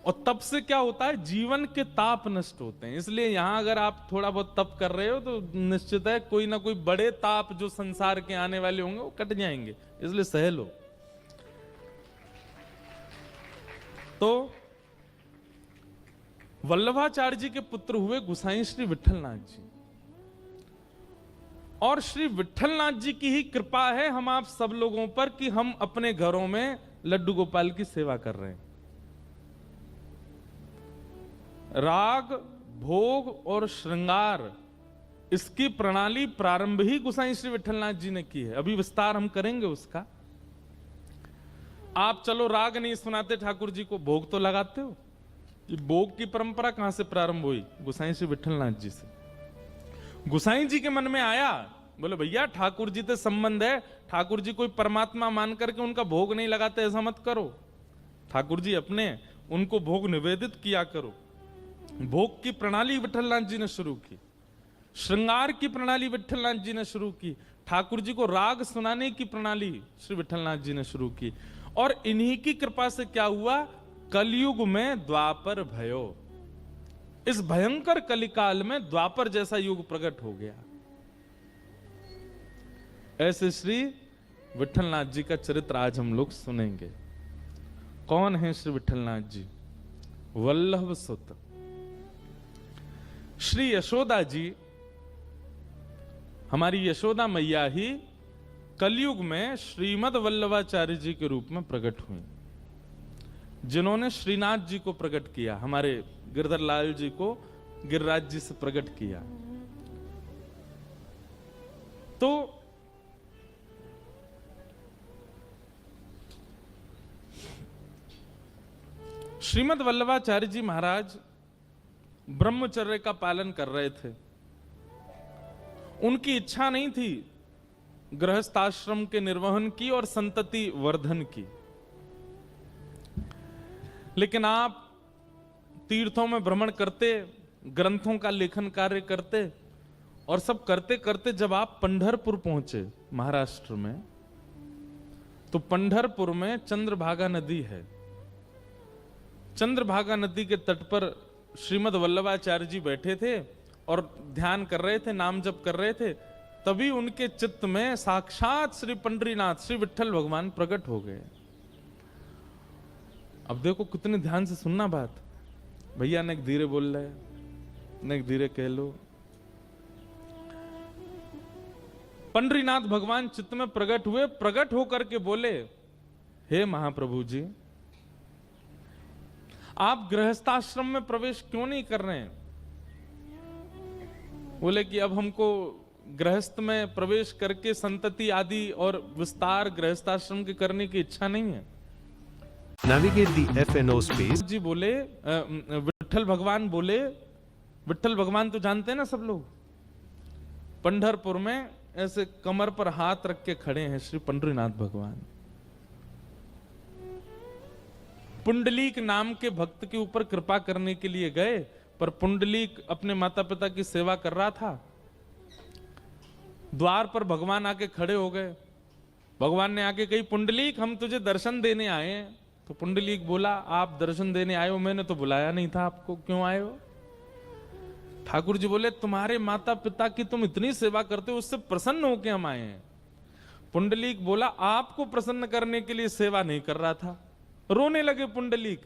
और तप से क्या होता है, जीवन के ताप नष्ट होते हैं। इसलिए यहां अगर आप थोड़ा बहुत तप कर रहे हो तो निश्चित है कोई ना कोई बड़े ताप जो संसार के आने वाले होंगे वो कट जाएंगे, इसलिए सह लो। तो वल्लभाचार्य जी के पुत्र हुए गोसाई श्री विट्ठलनाथ जी, और श्री विट्ठलनाथ जी की ही कृपा है हम आप सब लोगों पर कि हम अपने घरों में लड्डू गोपाल की सेवा कर रहे हैं। राग, भोग और श्रृंगार, इसकी प्रणाली प्रारंभ ही गोसाई श्री विट्ठलनाथ जी ने की है। अभी विस्तार हम करेंगे उसका। आप चलो राग नहीं सुनाते ठाकुर जी को, भोग तो लगाते हो। ये भोग की परंपरा कहां से प्रारंभ हुई? गोसाई श्री विट्ठलनाथ जी से। गोसाई जी के मन में आया, बोले भैया ठाकुर जी से संबंध है, ठाकुर जी कोई परमात्मा मान करके उनका भोग नहीं लगाते, ऐसा मत करो। ठाकुर जी अपने उनको भोग निवेदित किया करो। भोग की प्रणाली विट्ठलनाथ जी ने शुरू की, श्रृंगार की प्रणाली विट्ठलनाथ जी ने शुरू की, ठाकुर जी को राग सुनाने की प्रणाली श्री विट्ठलनाथ जी ने शुरू की। और इन्हीं की कृपा से क्या हुआ, कलयुग में द्वापर भयो, इस भयंकर कलिकाल में द्वापर जैसा युग प्रकट हो गया। ऐसे श्री विट्ठलनाथ जी का चरित्र आज हम लोग सुनेंगे। कौन है श्री विट्ठलनाथ जी? वल्लभ सुत श्री यशोदा जी, हमारी यशोदा मैया ही कलयुग में श्रीमद वल्लभाचार्य जी के रूप में प्रकट हुई, जिन्होंने श्रीनाथ जी को प्रकट किया, हमारे गिरधर लाल जी को गिरिराज जी से प्रकट किया। तो श्रीमद वल्लभाचार्य जी महाराज ब्रह्मचर्य का पालन कर रहे थे। उनकी इच्छा नहीं थी गृहस्थाश्रम के निर्वहन की और संतति वर्धन की, लेकिन आप तीर्थों में भ्रमण करते, ग्रंथों का लेखन कार्य करते, और सब करते करते जब आप पंढरपुर पहुंचे महाराष्ट्र में, तो पंढरपुर में चंद्रभागा नदी है। चंद्रभागा नदी के तट पर श्रीमद वल्लभाचार्य जी बैठे थे और ध्यान कर रहे थे, नाम जप कर रहे थे। तभी उनके चित्त में साक्षात श्री पंडरीनाथ, श्री विट्ठल भगवान प्रकट हो गए। अब देखो कितने ध्यान से सुनना बात। भैया ने धीरे बोल रहे, ने धीरे कह लो। पंडरीनाथ भगवान चित्त में प्रकट हुए, प्रकट होकर के बोले, हे महाप्रभु जी, आप गृहस्थाश्रम में प्रवेश क्यों नहीं कर रहे हैं? बोले कि अब हमको गृहस्थ में प्रवेश करके संतति आदि और विस्तार गृहस्थाश्रम के करने की इच्छा नहीं है। Navigate the FNO space. जी बोले, विट्ठल भगवान बोले, विट्ठल भगवान तो जानते हैं ना सब लोग, पंढरपुर में ऐसे कमर पर हाथ रख के खड़े हैं श्री पंडरीनाथ भगवान। पुंडलीक नाम के भक्त के ऊपर कृपा करने के लिए गए, पर पुंडलीक अपने माता पिता की सेवा कर रहा था। द्वार पर भगवान आके खड़े हो गए। भगवान ने आके कही, पुंडलीक हम तुझे दर्शन देने आए हैं। तो पुंडलीक बोला, आप दर्शन देने आए हो, मैंने तो बुलाया नहीं था आपको, क्यों आए हो? ठाकुर जी बोले, तुम्हारे माता पिता की तुम इतनी सेवा करते हो, उससे प्रसन्न होके हम आए हैं। पुंडलीक बोला, आपको प्रसन्न करने के लिए सेवा नहीं कर रहा था। रोने लगे पुंडलीक।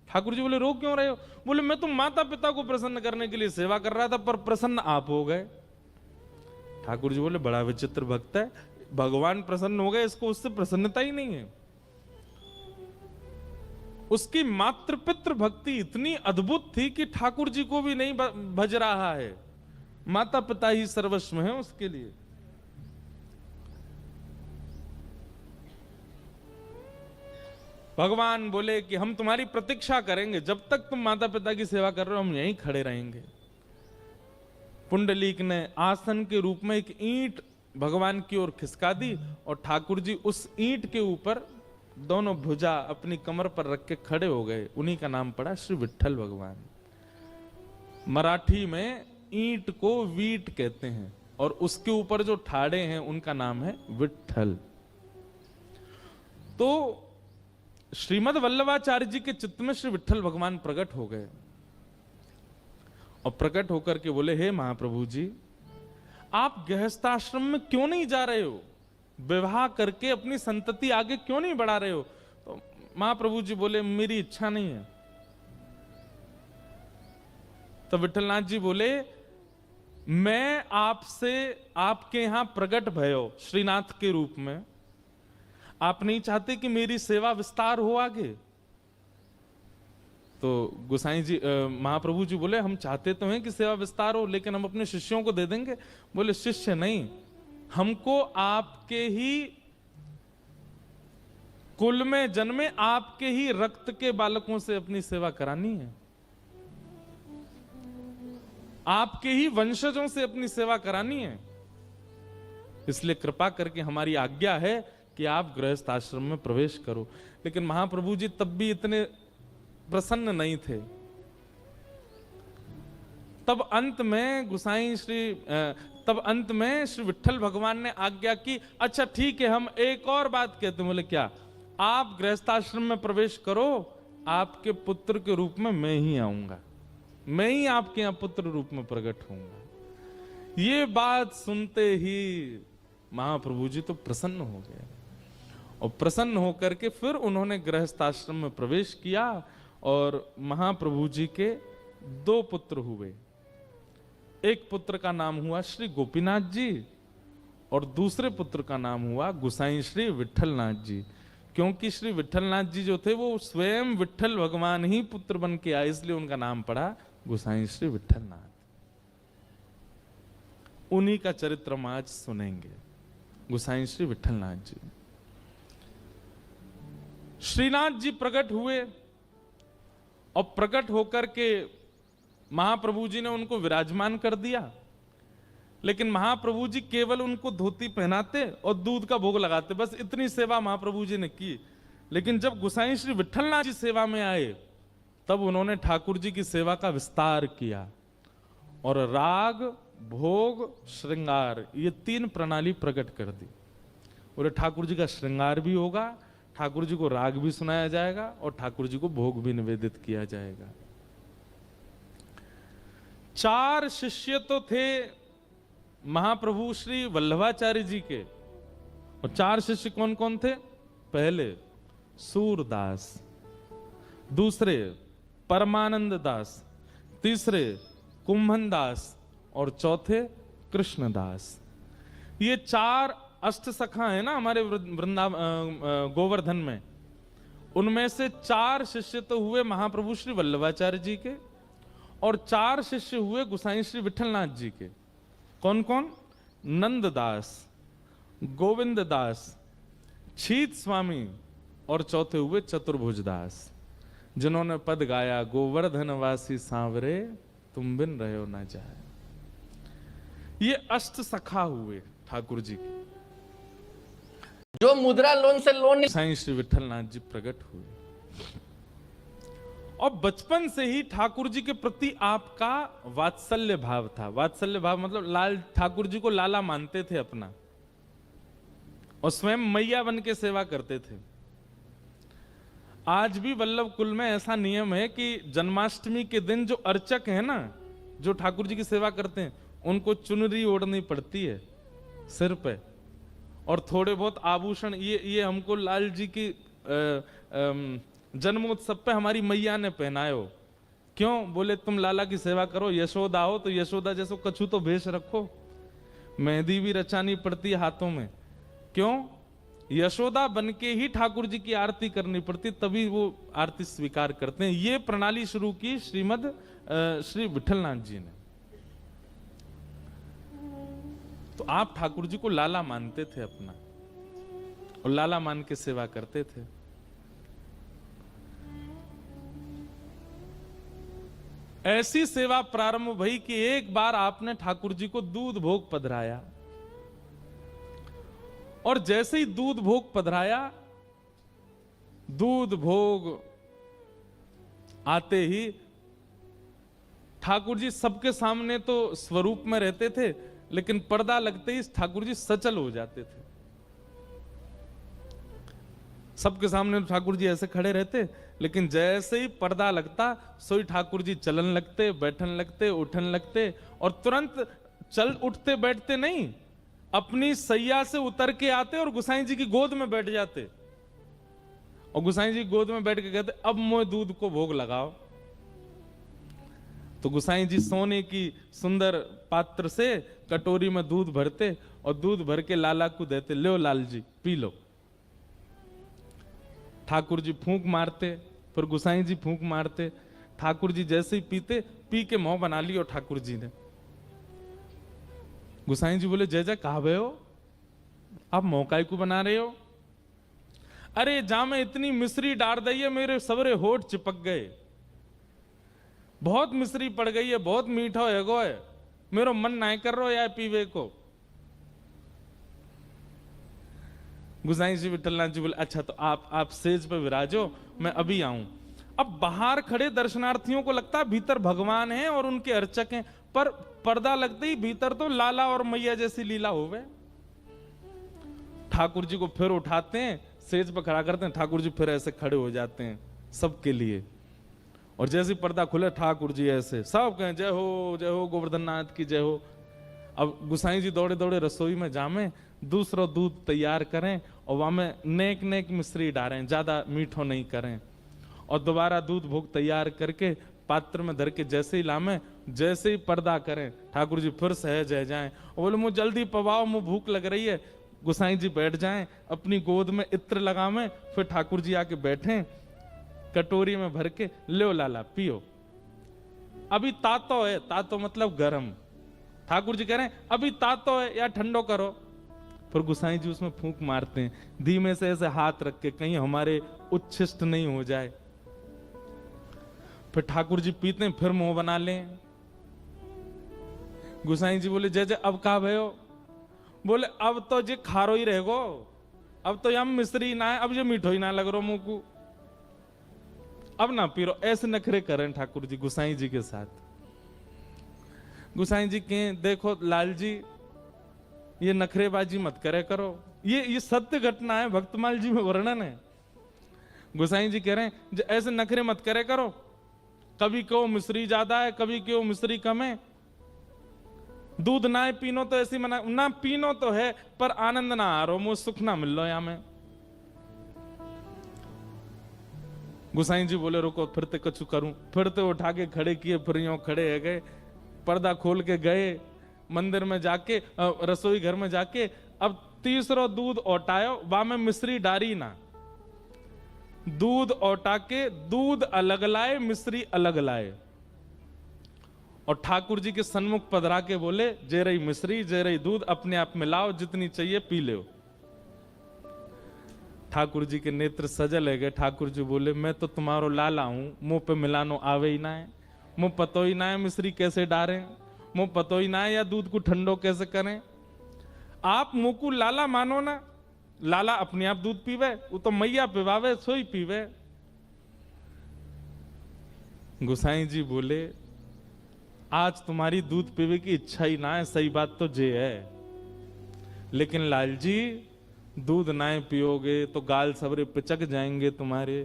ठाकुर जी बोले, रो क्यों रहे हो? बोले, मैं तो माता पिता को प्रसन्न करने के लिए सेवा कर रहा था, पर प्रसन्न आप हो गए। ठाकुर जी बोले, बड़ा विचित्र भक्त है, भगवान प्रसन्न हो गए, इसको उससे प्रसन्नता ही नहीं है। उसकी मातृपितृ भक्ति इतनी अद्भुत थी कि ठाकुर जी को भी नहीं भज रहा है, माता पिता ही सर्वस्व है उसके लिए। भगवान बोले कि हम तुम्हारी प्रतीक्षा करेंगे, जब तक तुम माता पिता की सेवा कर रहे हो हम यहीं खड़े रहेंगे। पुंडलीक ने आसन के रूप में एक ईंट भगवान की ओर खिसका दी, और ठाकुर जी उस ईंट के ऊपर दोनों भुजा अपनी कमर पर रख के खड़े हो गए। उन्हीं का नाम पड़ा श्री विट्ठल भगवान। मराठी में ईंट को वीट कहते हैं, और उसके ऊपर जो ठाड़े हैं उनका नाम है विट्ठल। तो श्रीमद वल्लभाचार्य जी के चित्त में श्री विट्ठल भगवान प्रकट हो गए और प्रकट होकर के बोले, हे महाप्रभु जी, आप गृहस्थाश्रम में क्यों नहीं जा रहे हो? विवाह करके अपनी संतति आगे क्यों नहीं बढ़ा रहे हो? तो महाप्रभु जी बोले, मेरी इच्छा नहीं है। तो विट्ठलनाथ जी बोले, मैं आपसे आपके यहां प्रकट भयो श्रीनाथ के रूप में, आप नहीं चाहते कि मेरी सेवा विस्तार हो आगे? तो गोसाई जी महाप्रभु जी बोले, हम चाहते तो हैं कि सेवा विस्तार हो, लेकिन हम अपने शिष्यों को दे देंगे। बोले, शिष्य नहीं, हमको आपके ही कुल में जन्मे आपके ही रक्त के बालकों से अपनी सेवा करानी है, आपके ही वंशजों से अपनी सेवा करानी है। इसलिए कृपा करके हमारी आज्ञा है कि आप गृहस्थ आश्रम में प्रवेश करो। लेकिन महाप्रभु जी तब भी इतने प्रसन्न नहीं थे। तब अंत में श्री विट्ठल भगवान ने आज्ञा की, अच्छा ठीक है, हम एक और बात कहते हैं। बोले, क्या? आप गृहस्थाश्रम में प्रवेश करो, आपके पुत्र के रूप में मैं ही आऊंगा, मैं ही आपके यहां पुत्र रूप में प्रकट होऊंगा। ये बात सुनते ही महाप्रभु जी तो प्रसन्न हो गए और प्रसन्न होकर के फिर उन्होंने गृहस्थाश्रम में प्रवेश किया और महाप्रभु जी के 2 पुत्र हुए। एक पुत्र का नाम हुआ श्री गोपीनाथ जी और दूसरे पुत्र का नाम हुआ गोसाई श्री विट्ठलनाथ जी। क्योंकि श्री विट्ठलनाथ जी जो थे वो स्वयं विट्ठल भगवान ही पुत्र बन के आए, इसलिए उनका नाम पड़ा गोसाई श्री विट्ठलनाथ। उन्हीं का चरित्र हम आज सुनेंगे, गोसाई श्री विट्ठलनाथ जी। श्रीनाथ जी प्रकट हुए और प्रकट होकर के महाप्रभु जी ने उनको विराजमान कर दिया। लेकिन महाप्रभु जी केवल उनको धोती पहनाते और दूध का भोग लगाते, बस इतनी सेवा महाप्रभु जी ने की। लेकिन जब गोसाई श्री विट्ठलनाथ जी सेवा में आए तब उन्होंने ठाकुर जी की सेवा का विस्तार किया और राग, भोग, श्रृंगार, ये 3 प्रणाली प्रकट कर दी। बोले, ठाकुर जी का श्रृंगार भी होगा, ठाकुर जी को राग भी सुनाया जाएगा और ठाकुर जी को भोग भी निवेदित किया जाएगा। 4 शिष्य तो थे महाप्रभु श्री वल्लभाचार्य जी के, और 4 शिष्य कौन कौन थे? पहले सूरदास, दूसरे परमानंद दास, तीसरे कुंभन दास और चौथे कृष्णदास। ये 4 अष्ट सखा है ना हमारे गोवर्धन में। उनमें से 4 शिष्य तो हुए महाप्रभु श्री वल्लभाचार्य जी के और 4 शिष्य हुए गोसाई श्री विट्ठलनाथ जी के। कौन कौन? नंददास, गोविंद दास, छीत स्वामी और चौथे हुए चतुर्भुज दास, जिन्होंने पद गाया, गोवर्धन वासी सांवरे तुम बिन रहे हो ना जाए। ये अष्ट सखा हुए ठाकुर जी के, जो मुद्रा लोन से लोन साईं श्री विट्ठलनाथ जी प्रकट हुए। और बचपन से ही ठाकुर जी के प्रति आपका वात्सल्य भाव था। वात्सल्य भाव मतलब लाल, ठाकुर जी को लाला मानते थे अपना और स्वयं मैया बन के सेवा करते थे। आज भी वल्लभ कुल में ऐसा नियम है कि जन्माष्टमी के दिन जो अर्चक है ना, जो ठाकुर जी की सेवा करते हैं, उनको चुनरी ओढ़नी पड़ती है सिर पे और थोड़े बहुत आभूषण। ये हमको लाल जी की जन्मोत्सव पे हमारी मैया ने पहनाए हो। क्यों? बोले, तुम लाला की सेवा करो, यशोदा हो तो यशोदा जैसो कछु तो भेष रखो। मेहंदी भी रचानी पड़ती है हाथों में। क्यों? यशोदा बन के ही ठाकुर जी की आरती करनी पड़ती, तभी वो आरती स्वीकार करते हैं। ये प्रणाली शुरू की श्रीमद श्री विट्ठलनाथ जी ने। तो आप ठाकुर जी को लाला मानते थे अपना और लाला मान के सेवा करते थे। ऐसी सेवा प्रारंभ भई कि एक बार आपने ठाकुर जी को दूध भोग पधराया और जैसे ही दूध भोग पधराया, दूध भोग आते ही ठाकुर जी सबके सामने तो स्वरूप में रहते थे, लेकिन पर्दा लगते ही ठाकुर जी सचल हो जाते थे। सबके सामने ठाकुर जी ऐसे खड़े रहते, लेकिन जैसे ही पर्दा लगता सोई ठाकुर जी चलन लगते, बैठन लगते, उठन लगते, और तुरंत चल उठते बैठते नहीं, अपनी सैया से उतर के आते और गुसाई जी की गोद में बैठ जाते, और गुसाई जी गोद में बैठ के कहते अब मोए दूध को भोग लगाओ। तो गुसाई जी सोने की सुंदर पात्र से कटोरी में दूध भरते और दूध भर के लाला को देते, लो Lal G P low. Thakur ji फूंक मारते, फिर गुसाई जी फूंक मारते, ठाकुर जी जैसे ही पीते, पी के मुंह बना लियो ठाकुर जी ने। गुसाई जी बोले जय जय कहा भे हो, आप मौकाई को बना रहे हो? अरे जा में इतनी मिश्री डाल दी है, मेरे सवरे होठ चिपक गए, बहुत मिश्री पड़ गई है, बहुत मीठा है गो है, मेरो मन नहीं कर रहा यार पीवे को। गुसाई जी विठलनाथ जी बोले अच्छा तो आप सेज पे विराजो, मैं अभी आऊं। अब बाहर खड़े दर्शनार्थियों को लगता है भीतर भगवान है और उनके अर्चक हैं, पर पर्दा लगते ही भीतर तो लाला और मैया जैसी लीला हो गए। ठाकुर जी को फिर उठाते हैं, सेज पर खड़ा करते हैं, ठाकुर जी फिर ऐसे खड़े हो जाते हैं सबके लिए, और जैसे पर्दा खुले ठाकुर जी ऐसे सब कहें जय हो गोवर्धन नाथ की जय हो। अब गुसाई जी दौड़े दौड़े रसोई में जामे, दूसरा दूध तैयार करें और वहां में नेक नेक मिश्री डालें, ज्यादा मीठो नहीं करें, और दोबारा दूध भोग तैयार करके पात्र में धर के जैसे ही लामे, जैसे ही पर्दा करें ठाकुर जी फिर सहज है जाएं और बोले मुझे जल्दी पवाओ, मुझे भूख लग रही है। गुसाई जी बैठ जाएं, अपनी गोद में इत्र लगावें, फिर ठाकुर जी आके बैठें, कटोरी में भर के लो लाला पियो, अभी तातो है, तातो मतलब गरम। ठाकुर जी कह रहे हैं अभी तातो है या ठंडो करो, फिर गुसाई जी उसमें फूंक मारते हैं, धीमे से ऐसे हाथ रख के कहीं हमारे उच्छिष्ट नहीं हो जाए। फिर ठाकुर जी पीते हैं, फिर मुंह बना लें। गुसाई जी बोले जय जय अब कहा भयो? बोले अब तो जे खारो ही रहेगो, अब तो यम मिश्री ना है, अब ये मीठो ही ना लग रहा मुंह को, अब ना पी रो। ऐसे नखरे करें ठाकुर जी गुसाई जी के साथ। गुसाई जी के देखो लाल जी ये नखरेबाजी मत करे करो, ये सत्य घटना है, भक्तमाल जी में वर्णन है। गुसाई जी कह रहे हैं ऐसे नखरे मत करे करो, कभी क्यों मिश्री ज्यादा है, कभी क्यों मिश्री कम है, दूध ना है पीनो तो ऐसी मना ना, पीनो तो है पर आनंद ना आ रहा, मुझे सुख ना मिल लो यहां में। गुसाई जी बोले रुको फिर ते कछु करूं, फिर ते उठा के खड़े किए, फिर यूं खड़े है गए, पर्दा खोल के गए मंदिर में जाके, रसोई घर में जाके, अब तीसरा दूध ओटायो, वहां में मिश्री डारी ना, दूध ओटा के दूध अलग लाए, मिश्री अलग लाए, और ठाकुर जी के सन्मुख पधरा के बोले जे रही मिश्री जे रही दूध, अपने आप मिलाओ, जितनी चाहिए पी लो। ठाकुर जी के नेत्र सजल है गए। ठाकुर जी बोले मैं तो तुम्हारो लाला हूं, मुंह पे मिलानो आवे ही ना है, मुंह पतो ही ना है मिश्री कैसे डारे, मुंह पतो ही ना है या दूध को ठंडो कैसे करें। आप मुंह को लाला मानो ना, लाला अपने आप दूध पीवे, वो तो मैया पिवावे सोई पीवे। गुसाई जी बोले आज तुम्हारी दूध पीवे की इच्छा ही ना है, सही बात तो जे है, लेकिन लाल जी दूध ना पियोगे तो गाल सबरे पिचक जाएंगे तुम्हारे,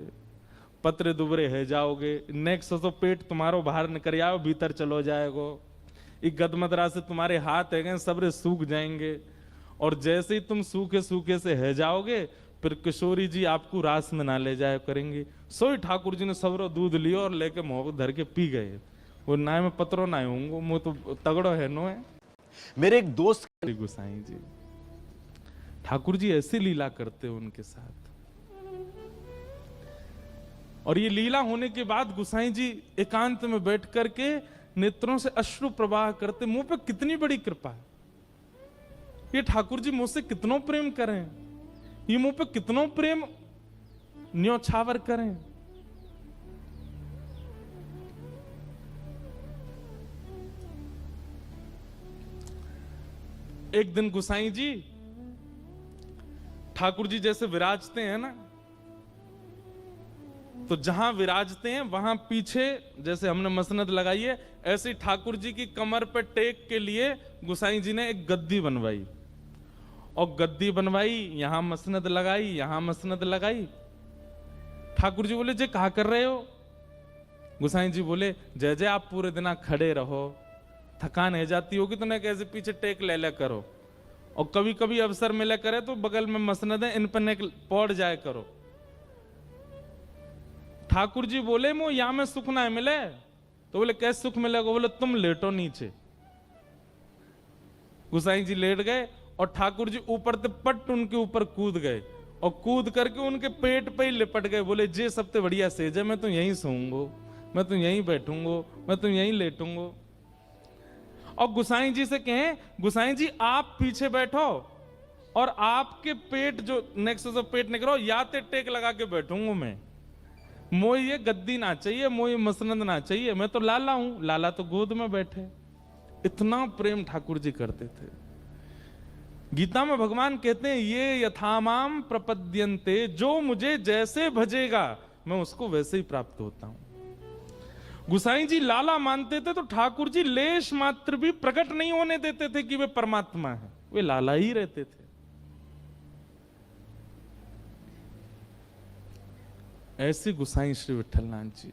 पतरे दुबरे है जाओगे, नेक्स्ट तो पेट तुम्हारो बाहर निकल आओ भीतर चलो जाएगो, एक गदमदरा से तुम्हारे हाथ है सबरे सूख जाएंगे, और जैसे ही तुम सूखे सूखे से है जाओगे फिर किशोरी जी आपको रास में ना ले जाया करेंगे। सोई ठाकुर जी ने सबरो दूध लियो और लेके मुंह धर के पी गए। वो ना में पत्रो ना होंगे, मुंह तो तगड़ो है नो है। मेरे एक दोस्त गुसाई जी ठाकुर जी ऐसी लीला करते उनके साथ, और ये लीला होने के बाद गुसाई जी एकांत में बैठ करके नेत्रों से अश्रु प्रवाह करते, मुंह पे कितनी बड़ी कृपा है, ये ठाकुर जी मुझसे कितनों प्रेम करें, ये मुंह पे कितनों प्रेम न्योछावर करें। एक दिन गुसाई जी ठाकुर जी जैसे विराजते हैं ना, तो जहां विराजते हैं वहां पीछे जैसे हमने मसनद लगाई है, ऐसे ठाकुर जी की कमर पे टेक के लिए गुसाई जी ने एक गद्दी बनवाई, और गद्दी बनवाई, यहां मसनद लगाई, यहां मसनद लगाई, ठाकुर जी बोले जे कहा कर रहे हो? गुसाई जी बोले जय जय आप पूरे दिन खड़े रहो, थकान है जाती होगी तो ना कैसे पीछे टेक ले ले करो, और कभी कभी अवसर मिले करे तो बगल में मसनद है इन पर नेक पौड़ जाए करो। ठाकुर जी बोले मो यहां में सुख ना मिले, तो बोले कैसे सुख मिलेगा? बोले तुम लेटो नीचे। गुसाई जी लेट गए और ठाकुर जी ऊपर से पट उनके ऊपर कूद गए और कूद करके उनके पेट पे ही लिपट गए। बोले जे सबसे बढ़िया सेज है, मैं तो यहीं सोऊंगो, मैं तो यहीं बैठूंगो, मैं तो यहीं लेटूंगो। और गुसाई जी से कहें गुसाई जी आप पीछे बैठो और आपके पेट जो नेक्स्ट जो पेट निकलो या ते टेक लगा के बैठूंगो मैं, मोई ये गद्दी ना चाहिए, मोई मसनद ना चाहिए, मैं तो लाला हूं, लाला तो गोद में बैठे। इतना प्रेम ठाकुर जी करते थे। गीता में भगवान कहते हैं ये यथामाम प्रपद्यन्ते, जो मुझे जैसे भजेगा मैं उसको वैसे ही प्राप्त होता हूं। गुसाई जी लाला मानते थे तो ठाकुर जी लेश मात्र भी प्रकट नहीं होने देते थे कि वे परमात्मा है, वे लाला ही रहते थे। ऐसे गुसाई श्री विठलनाथ जी।